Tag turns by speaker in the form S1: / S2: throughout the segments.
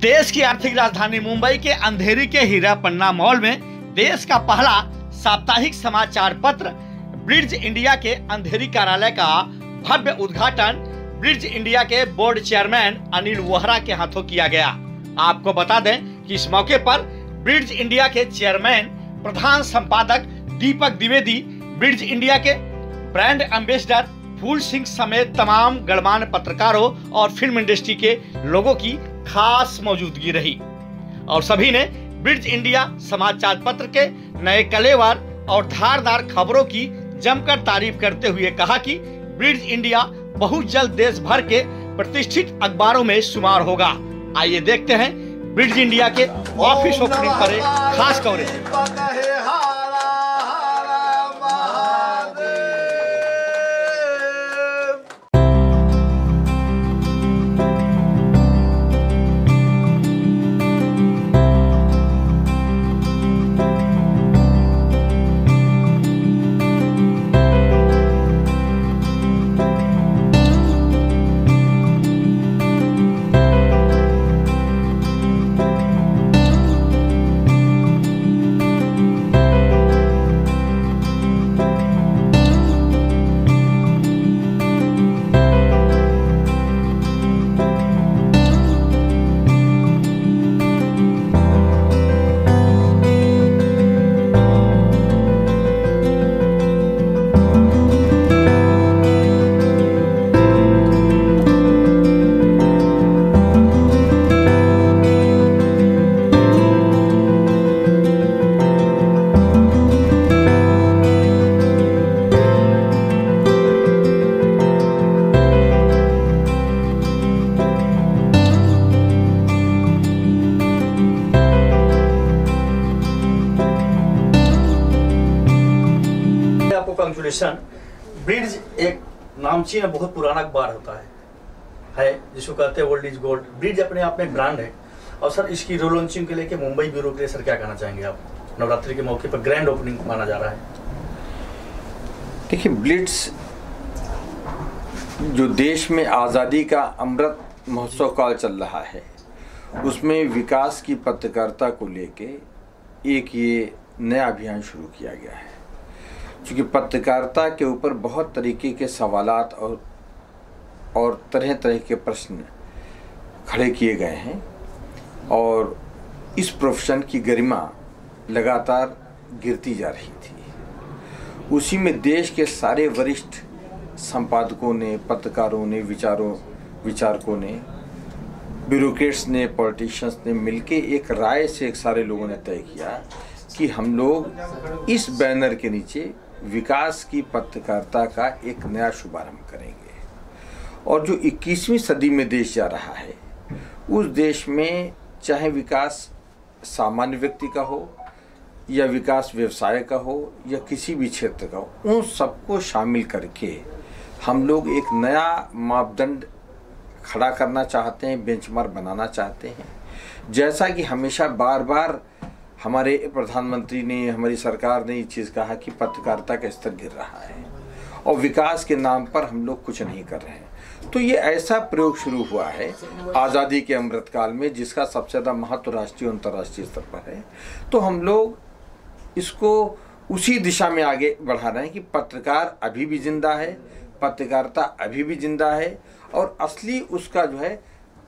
S1: देश की आर्थिक राजधानी मुंबई के अंधेरी के हीरा पन्ना मॉल में देश का पहला साप्ताहिक समाचार पत्र ब्रिज इंडिया के अंधेरी कार्यालय का भव्य उद्घाटन ब्रिज इंडिया के बोर्ड चेयरमैन अनिल वोहरा के हाथों किया गया। आपको बता दें कि इस मौके पर ब्रिज इंडिया के चेयरमैन प्रधान संपादक दीपक द्विवेदी, ब्रिज इंडिया के ब्रांड एम्बेसडर फूल सिंह समेत तमाम गणमान्य पत्रकारों और फिल्म इंडस्ट्री के लोगों की खास मौजूदगी रही और सभी ने ब्रिज इंडिया समाचार पत्र के नए कलेवर और धारदार खबरों की जमकर तारीफ करते हुए कहा कि ब्रिज इंडिया बहुत जल्द देश भर के प्रतिष्ठित अखबारों में शुमार होगा। आइए देखते हैं ब्रिज इंडिया के ऑफिस ओपनिंग पर एक खास कवरेज। कंग्रेचुलेशन। ब्रिज एक नामचीन बहुत पुराना अखबार होता है जिसको कहते हैं ओल्ड इज गोल्ड। ब्रिज अपने आप में ब्रांड है और सर इसकी रो लॉन्चिंग के लेके मुंबई ब्यूरो के लिए सर क्या कहना चाहेंगे आप? नवरात्रि के मौके पर ग्रैंड ओपनिंग माना जा रहा है।
S2: देखिए, ब्लिट्स जो देश में आज़ादी का अमृत महोत्सव काल चल रहा है उसमें विकास की पत्रकारिता को लेके एक ये नया अभियान शुरू किया गया है। क्योंकि पत्रकारिता के ऊपर बहुत तरीके के सवालात और तरह तरह के प्रश्न खड़े किए गए हैं और इस प्रोफेशन की गरिमा लगातार गिरती जा रही थी। उसी में देश के सारे वरिष्ठ संपादकों ने, पत्रकारों ने, विचारकों ने, ब्यूरोक्रेट्स ने, पॉलिटिशियंस ने मिलके एक राय से एक सारे लोगों ने तय किया कि हम लोग इस बैनर के नीचे विकास की पत्रकारिता का एक नया शुभारंभ करेंगे। और जो 21वीं सदी में देश जा रहा है उस देश में चाहे विकास सामान्य व्यक्ति का हो या विकास व्यवसाय का हो या किसी भी क्षेत्र का हो, उन सबको शामिल करके हम लोग एक नया मापदंड खड़ा करना चाहते हैं, बेंचमार्क बनाना चाहते हैं। जैसा कि हमेशा बार बार हमारे प्रधानमंत्री ने, हमारी सरकार ने ये चीज़ कहा कि पत्रकारिता का स्तर गिर रहा है और विकास के नाम पर हम लोग कुछ नहीं कर रहे हैं। तो ये ऐसा प्रयोग शुरू हुआ है आज़ादी के अमृतकाल में जिसका सबसे ज़्यादा महत्व राष्ट्रीय और अंतर्राष्ट्रीय स्तर पर है। तो हम लोग इसको उसी दिशा में आगे बढ़ा रहे हैं कि पत्रकार अभी भी जिंदा है, पत्रकारिता अभी भी जिंदा है और असली उसका जो है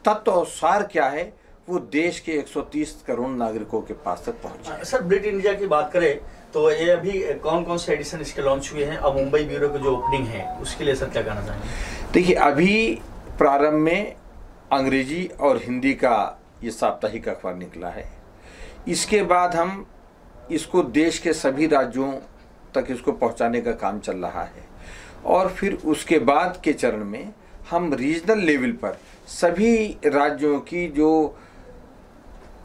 S2: तत्व और सार क्या है वो देश के 130 करोड़ नागरिकों के पास तक पहुंचे।
S1: सर, ब्रिज इंडिया की बात करें तो ये अभी कौन कौन से एडिशन इसके लॉन्च हुए हैं और मुंबई ब्यूरो की जो ओपनिंग है उसके लिए सर क्या कहना चाहेंगे?
S2: देखिए, अभी प्रारंभ में अंग्रेजी और हिंदी का ये साप्ताहिक अखबार निकला है। इसके बाद हम इसको देश के सभी राज्यों तक इसको पहुंचाने का काम चल रहा है और फिर उसके बाद के चरण में हम रीजनल लेवल पर सभी राज्यों की जो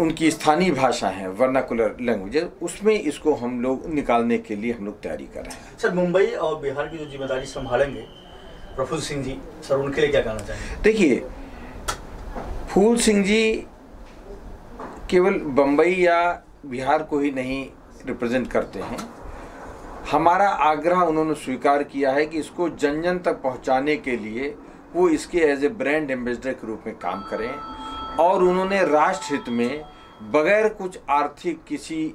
S2: उनकी स्थानीय भाषा है, वर्नाकुलर लैंग्वेज, उसमें इसको हम लोग निकालने के लिए हम लोग तैयारी कर रहे हैं।
S1: सर, मुंबई और बिहार की जो जिम्मेदारी संभालेंगे प्रफुल्ल सिंह जी, सर उनके लिए क्या कहना चाहेंगे?
S2: देखिए, फूल सिंह जी केवल बम्बई या बिहार को ही नहीं रिप्रेजेंट करते हैं। हमारा आग्रह उन्होंने स्वीकार किया है कि इसको जन जन तक पहुंचाने के लिए वो इसके एज ए ब्रांड एम्बेसडर के रूप में काम करें और उन्होंने राष्ट्र हित में बगैर कुछ आर्थिक किसी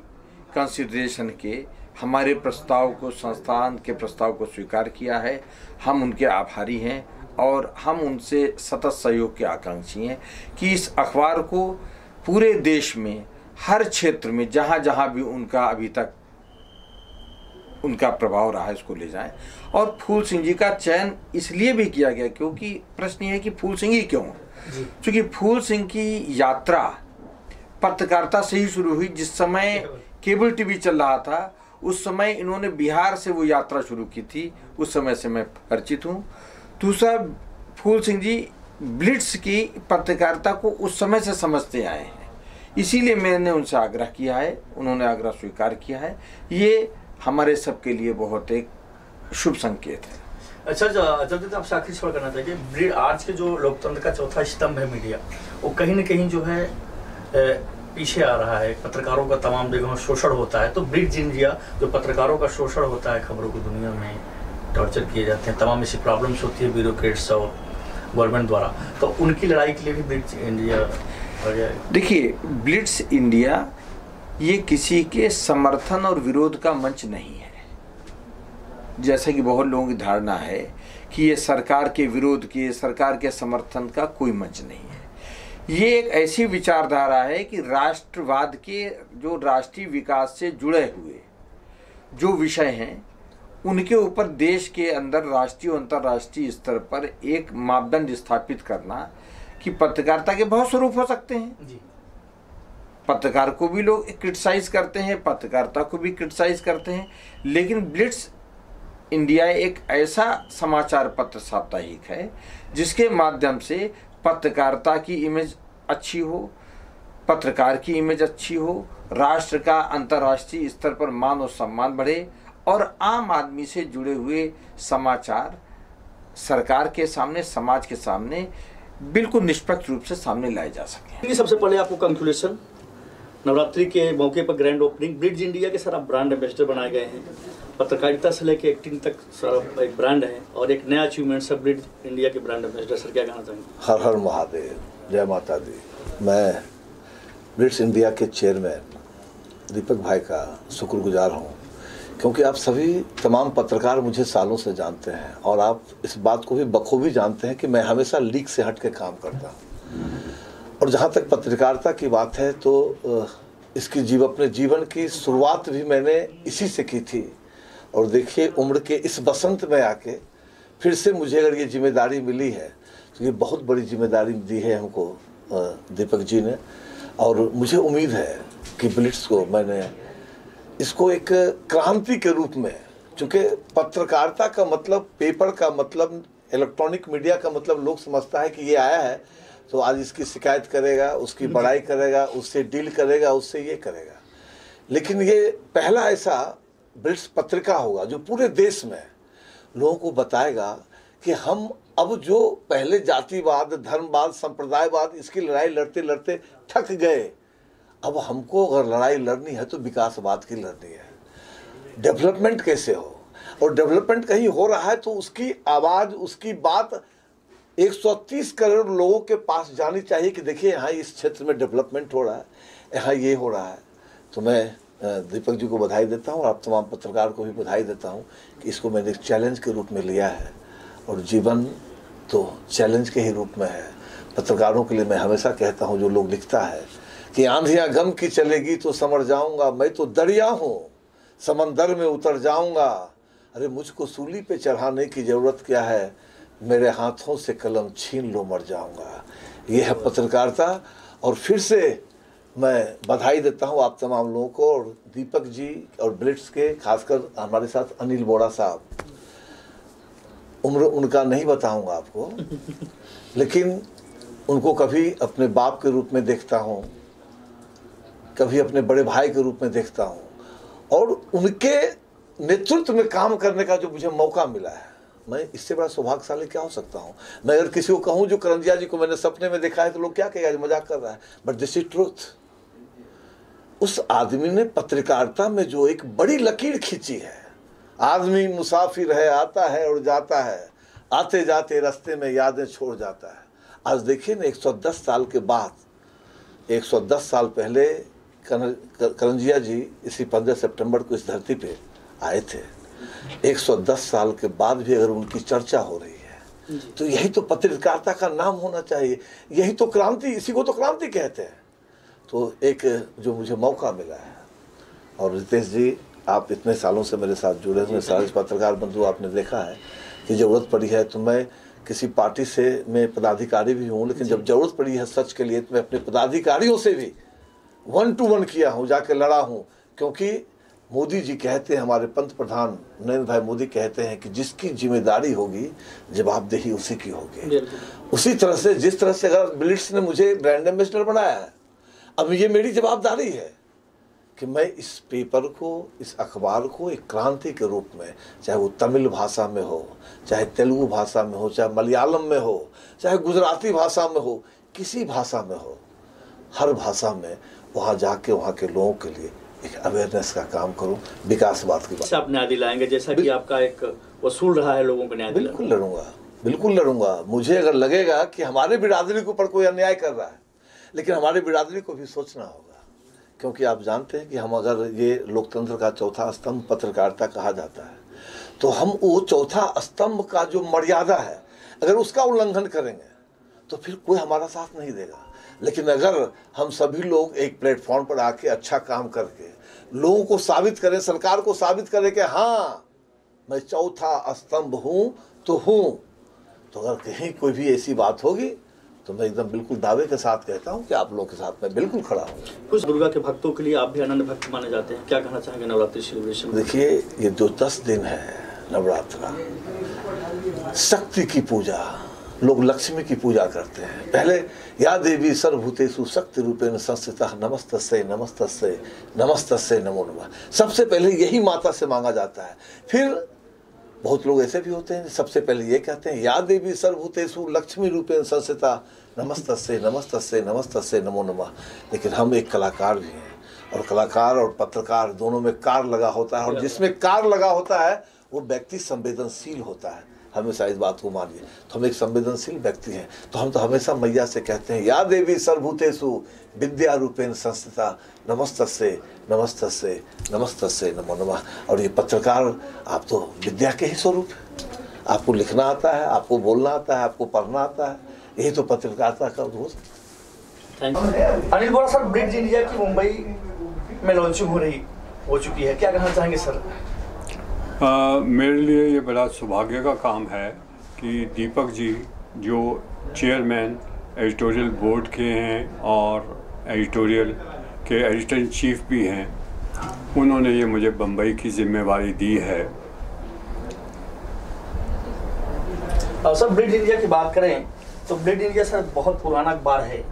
S2: कंसिडरेशन के हमारे प्रस्ताव को, संस्थान के प्रस्ताव को स्वीकार किया है। हम उनके आभारी हैं और हम उनसे सतत सहयोग के आकांक्षी हैं कि इस अखबार को पूरे देश में हर क्षेत्र में जहाँ जहाँ भी उनका अभी तक उनका प्रभाव रहा है इसको ले जाएं। और फूल सिंह जी का चयन इसलिए भी किया गया क्योंकि प्रश्न ये है कि फूल सिंह ही क्यों, क्योंकि फूल सिंह की यात्रा पत्रकारिता से ही शुरू हुई। जिस समय केबल टीवी चल रहा था उस समय इन्होंने बिहार से वो यात्रा शुरू की थी, उस समय से मैं परिचित हूँ। दूसरा, फूल सिंह जी ब्लिट्स की पत्रकारिता को उस समय से समझते आए हैं, इसीलिए मैंने उनसे आग्रह किया है, उन्होंने आग्रह स्वीकार किया है। ये हमारे सबके लिए बहुत एक शुभ संकेत है।
S1: अच्छा, जब आपसे आखिरी सवाल करना चाहिए, आज के जो लोकतंत्र का चौथा स्तंभ है मीडिया, वो कहीं न कहीं जो है पीछे आ रहा है। पत्रकारों का तमाम जगहों शोषण होता है, तो ब्रिज इंडिया जो पत्रकारों का शोषण होता है, खबरों की दुनिया में टॉर्चर किए जाते हैं, तमाम ऐसी प्रॉब्लम्स होती है ब्यूरोक्रेट्स और गवर्नमेंट द्वारा, तो उनकी लड़ाई के लिए भी ब्रिज इंडिया।
S2: देखिए, ब्लिट्स इंडिया ये किसी के समर्थन और विरोध का मंच नहीं है, जैसे कि बहुत लोगों की धारणा है कि ये सरकार के विरोध की, सरकार के समर्थन का कोई मंच नहीं है। ये एक ऐसी विचारधारा है कि राष्ट्रवाद के जो राष्ट्रीय विकास से जुड़े हुए जो विषय हैं उनके ऊपर देश के अंदर राष्ट्रीय और अंतर्राष्ट्रीय स्तर पर एक मापदंड स्थापित करना कि पत्रकारिता के बहुत स्वरूप हो सकते हैं जी। पत्रकार को भी लोग क्रिटिसाइज करते हैं, पत्रकारिता को भी क्रिटिसाइज करते हैं, लेकिन ब्लिट्स इंडिया एक ऐसा समाचार पत्र साप्ताहिक है जिसके माध्यम से पत्रकारिता की इमेज अच्छी हो, पत्रकार की इमेज अच्छी हो, राष्ट्र का अंतर्राष्ट्रीय स्तर पर मान और सम्मान बढ़े और आम आदमी से जुड़े हुए समाचार सरकार के सामने, समाज के सामने बिल्कुल निष्पक्ष रूप से सामने लाए जा सके।
S1: सबसे पहले आपको कंक्लूजन, नवरात्रि के मौके पर ग्रैंड ओपनिंग, ब्रिज इंडिया के सर आप ब्रांड एम्बेसडर बनाए गए हैं, पत्रकारिता से लेकर एक्टिंग तक सारा एक ब्रांड है और एक नया अचीवमेंट सब ब्रिज इंडिया के ब्रांड एम्बेसडर। सर क्या कहना चाहेंगे?
S3: हर हर महादेव, जय माता दी। मैं ब्रिज इंडिया के चेयरमैन दीपक भाई का शुक्रगुजार हूँ, क्योंकि आप सभी तमाम पत्रकार मुझे सालों से जानते हैं और आप इस बात को भी बखूबी जानते हैं कि मैं हमेशा लीक से हट के काम करता हूँ। और जहाँ तक पत्रकारिता की बात है तो इसकी अपने जीवन की शुरुआत भी मैंने इसी से की थी। और देखिए, उम्र के इस बसंत में आके फिर से मुझे अगर ये जिम्मेदारी मिली है तो ये बहुत बड़ी जिम्मेदारी दी है हमको दीपक जी ने। और मुझे उम्मीद है कि ब्लिट्स को मैंने इसको एक क्रांति के रूप में, चूँकि पत्रकारिता का मतलब, पेपर का मतलब, इलेक्ट्रॉनिक मीडिया का मतलब लोग समझता है कि ये आया है तो आज इसकी शिकायत करेगा, उसकी बड़ाई करेगा, उससे डील करेगा, उससे ये करेगा। लेकिन ये पहला ऐसा ब्रिट्स पत्रिका होगा जो पूरे देश में लोगों को बताएगा कि हम अब जो पहले जातिवाद, धर्मवाद, संप्रदायवाद, इसकी लड़ाई लड़ते लड़ते थक गए, अब हमको अगर लड़ाई लड़नी है तो विकासवाद की लड़नी है। डेवलपमेंट कैसे हो, और डेवलपमेंट कहीं हो रहा है तो उसकी आवाज़, उसकी बात 130 करोड़ लोगों के पास जानी चाहिए कि देखिए यहाँ इस क्षेत्र में डेवलपमेंट हो रहा है, यहाँ ये हो रहा है। तो मैं दीपक जी को बधाई देता हूँ और आप तमाम पत्रकार को भी बधाई देता हूँ कि इसको मैंने एक चैलेंज के रूप में लिया है, और जीवन तो चैलेंज के ही रूप में है। पत्रकारों के लिए मैं हमेशा कहता हूँ, जो लोग लिखता है कि आंधियाँ गम की चलेगी तो समर जाऊँगा, मैं तो दरिया हूँ समंदर में उतर जाऊँगा, अरे मुझको सूली पे चढ़ाने की ज़रूरत क्या है, मेरे हाथों से कलम छीन लो मर जाऊँगा। ये है पत्रकारिता। और फिर से मैं बधाई देता हूँ आप तमाम लोगों को, और दीपक जी और ब्लिट्स के, खासकर हमारे साथ अनिल बोरा साहब। उम्र उनका नहीं बताऊँगा आपको, लेकिन उनको कभी अपने बाप के रूप में देखता हूँ, कभी अपने बड़े भाई के रूप में देखता हूँ, और उनके नेतृत्व में काम करने का जो मुझे मौका मिला है, मैं इससे बड़ा सौभाग्यशाली क्या हो सकता हूँ। मैं अगर किसी को कहूँ जो करंजिया जी को मैंने सपने में देखा है तो लोग क्या कहेगा, मजाक कर रहा है, बट दिस इज ट्रूथ। उस आदमी ने पत्रकारिता में जो एक बड़ी लकीर खींची है, आदमी मुसाफिर है, आता है और जाता है, आते जाते रास्ते में यादें छोड़ जाता है। आज देखिए ना, 110 साल के बाद 110 साल पहले करंजिया जी इसी 15 सितंबर को इस धरती पे आए थे। 110 साल के बाद भी अगर उनकी चर्चा हो रही है तो यही तो पत्रकारिता का नाम होना चाहिए, यही तो क्रांति, इसी को तो क्रांति कहते हैं। तो एक जो मुझे मौका मिला है, और रितेश जी आप इतने सालों से मेरे साथ जुड़े हुए सारे पत्रकार बंधु, आपने देखा है कि ज़रूरत पड़ी है तो मैं किसी पार्टी से मैं पदाधिकारी भी हूँ, लेकिन जब ज़रूरत पड़ी है सच के लिए तो मैं अपने पदाधिकारियों से भी 1 to 1 किया हूँ, जाके लड़ा हूँ। क्योंकि मोदी जी कहते हैं, हमारे पंत प्रधान नरेंद्र भाई मोदी कहते हैं कि जिसकी जिम्मेदारी होगी जवाबदेही उसी की होगी। उसी तरह से जिस तरह से अगर ब्लिट्स ने मुझे ब्रांड एम्बेसडर बनाया है, अब ये मेरी जवाबदारी है कि मैं इस पेपर को, इस अखबार को एक क्रांति के रूप में, चाहे वो तमिल भाषा में हो, चाहे तेलुगु भाषा में हो, चाहे मलयालम में हो, चाहे गुजराती भाषा में हो, किसी भाषा में हो, हर भाषा में वहाँ जाके वहाँ के लोगों के लिए एक अवेयरनेस का काम करूं, विकासवाद की बात।
S1: आप न्याय दिलाएंगे जैसा कि आपका एक वसूल रहा है लोगों को न्याय?
S3: बिल्कुल लड़ूंगा, बिल्कुल लड़ूंगा। मुझे अगर लगेगा कि हमारे बिरादरी के ऊपर कोई अन्याय कर रहा है, लेकिन हमारे बिरादरी को भी सोचना होगा, क्योंकि आप जानते हैं कि हम अगर ये लोकतंत्र का चौथा स्तंभ पत्रकारिता कहा जाता है, तो हम वो चौथा स्तंभ का जो मर्यादा है अगर उसका उल्लंघन करेंगे तो फिर कोई हमारा साथ नहीं देगा। लेकिन अगर हम सभी लोग एक प्लेटफॉर्म पर आके अच्छा काम करके लोगों को साबित करें, सरकार को साबित करें कि हाँ मैं चौथा स्तंभ हूँ, तो अगर कहीं कोई भी ऐसी बात होगी तो मैं एकदम बिल्कुल दावे के साथ कहता हूँ कि आप लोगों के साथ मैं बिल्कुल खड़ा हूँ।
S1: कुछ दुर्गा के भक्तों के लिए आप भी अनन्य भक्त माने जाते हैं, क्या कहना चाहेंगे नवरात्रि सेलिब्रेशन?
S3: देखिए, ये जो 10 दिन है नवरात्रा, शक्ति की पूजा, लोग लक्ष्मी की पूजा करते हैं। पहले या देवी सर्वभूतेषु शक्ति रूपेण संस्थिता नमस्तस्यै नमस्तस्यै नमस्तस्यै नमो नमः, सबसे पहले यही माता से मांगा जाता है। फिर बहुत लोग ऐसे भी होते हैं सबसे पहले ये कहते हैं या देवी सर्वभूतेषु लक्ष्मी रूपेण संस्थिता नमस्तस्यै नमस्तस्यै नमस्तस्यै नमो नमः। लेकिन हम एक कलाकार भी हैं, और कलाकार और पत्रकार दोनों में कार लगा होता है, और जिसमें कार लगा होता है वो व्यक्ति संवेदनशील होता है। हमेशा इस बात को मानिए, तो हम एक संवेदनशील व्यक्ति हैं, तो हम तो हमेशा मैया से कहते हैं या देवी सर्वभूतेषु विद्या रूपेण संस्थिता नमस्तस्यै नमस्तस्यै नमस्तस्यै नमो नमः। और ये पत्रकार, आप तो विद्या के ही स्वरूप है, आपको लिखना आता है, आपको बोलना आता है, आपको पढ़ना आता है, यही तो पत्रकारिता का उद्देश्य है।
S1: अनिल बोरा सर, ब्रिड्ज इंडिया की मुंबई में लॉन्चिंग हो चुकी है, क्या कहना चाहेंगे सर?
S4: मेरे लिए ये बड़ा सौभाग्य का काम है कि दीपक जी जो चेयरमैन एडिटोरियल बोर्ड के हैं और एडिटोरियल के एडिटर इन चीफ भी हैं, उन्होंने ये मुझे बम्बई की जिम्मेवारी दी है।
S1: सर, ब्रिड्ज इंडिया की बात करें तो ब्रिड्ज इंडिया सर बहुत पुराना अखबार है,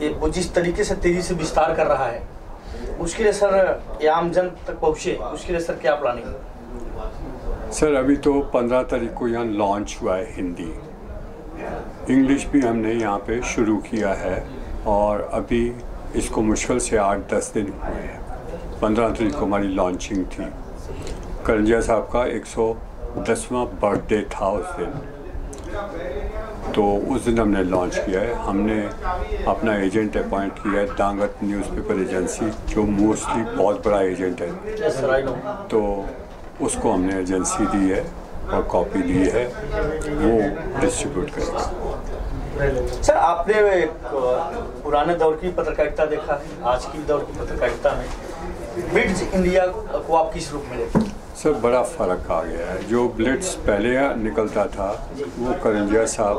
S1: ये वो जिस तरीके से तेजी से विस्तार कर रहा है, उसके लिए सर ये आम जन तक पहुँचे, उसके लिए सर क्या प्लानिंग है?
S4: सर, अभी तो 15 तारीख को यहाँ लॉन्च हुआ है हिंदी, इंग्लिश भी हमने यहाँ पे शुरू किया है, और अभी इसको मुश्किल से 8-10 दिन हुए हैं। 15 तारीख को हमारी लॉन्चिंग थी। करंजिया साहब का 110वां बर्थडे था उस दिन, तो उस दिन हमने लॉन्च किया है। हमने अपना एजेंट अपॉइंट किया है, दांगत न्यूज़पेपर एजेंसी, जो मोस्टली बहुत बड़ा एजेंट है, तो उसको हमने एजेंसी दी है और कॉपी दी है, वो डिस्ट्रीब्यूट करेगा।
S1: सर, आपने पुराने दौर की पत्रकारिता देखा है, आज की दौर की पत्रकारिता में ब्लिट्ज इंडिया को आप किस रूप में लेते हैं?
S4: सर, बड़ा फ़र्क आ गया है। जो ब्लिट्स पहले निकलता था वो करंजिया साहब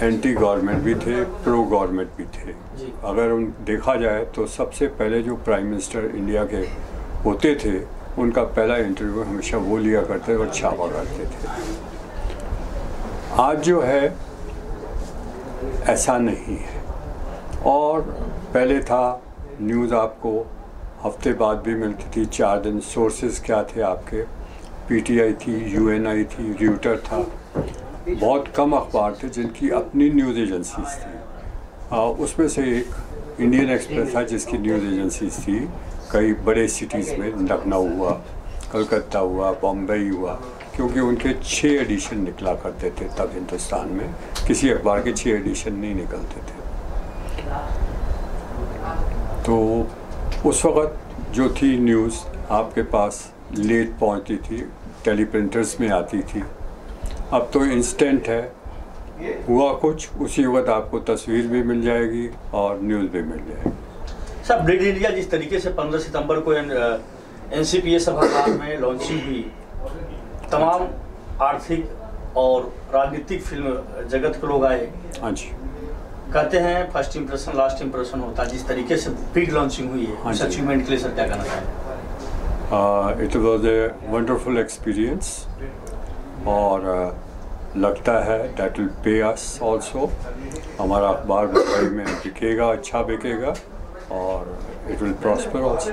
S4: एंटी गवर्नमेंट भी थे, प्रो गवर्नमेंट भी थे। अगर उन देखा जाए तो सबसे पहले जो प्राइम मिनिस्टर इंडिया के होते थे, उनका पहला इंटरव्यू हमेशा वो लिया करते और छापा करते थे। आज जो है ऐसा नहीं है, और पहले था न्यूज़ आपको हफ्ते बाद भी मिलती थी, 4 दिन। सोर्सेज क्या थे आपके? पीटीआई थी, यूएनआई थी, र्यूटर था, बहुत कम अखबार थे जिनकी अपनी न्यूज़ एजेंसीज थी। उसमें से एक इंडियन एक्सप्रेस था जिसकी न्यूज़ एजेंसीज थी कई बड़े सिटीज़ में, लखनऊ हुआ, कलकत्ता हुआ, बॉम्बे हुआ, क्योंकि उनके 6 एडिशन निकला करते थे तब हिंदुस्तान में, किसी अखबार के 6 एडिशन नहीं निकलते थे। तो उस वक़्त जो थी न्यूज़ आपके पास लेट पहुंचती थी, टेलीप्रिंटर्स में आती थी। अब तो इंस्टेंट है, हुआ कुछ उसी वक्त आपको तस्वीर भी मिल जाएगी और न्यूज़ भी मिल जाएगी।
S1: सर, ब्रिज इंडिया जिस तरीके से 15 सितंबर को NCPA सभागार में लॉन्चिंग हुई, तमाम आर्थिक और राजनीतिक फिल्म जगत के लोग आए।
S4: हाँ जी।
S1: कहते हैं फर्स्ट इंप्रेशन लास्ट इंप्रेशन होता है। जिस तरीके से बिग लॉन्चिंग हुई है,
S4: हाँ
S1: उस
S4: जी।
S1: अचीवमेंट के लिए सर क्या कहना चाहेंगे?
S4: It was a wonderful experience और लगता है that will pay us also. हमारा अखबार मुंबई में बिकेगा, अच्छा बिकेगा और इट विल प्रॉस्पर ऑल्सो।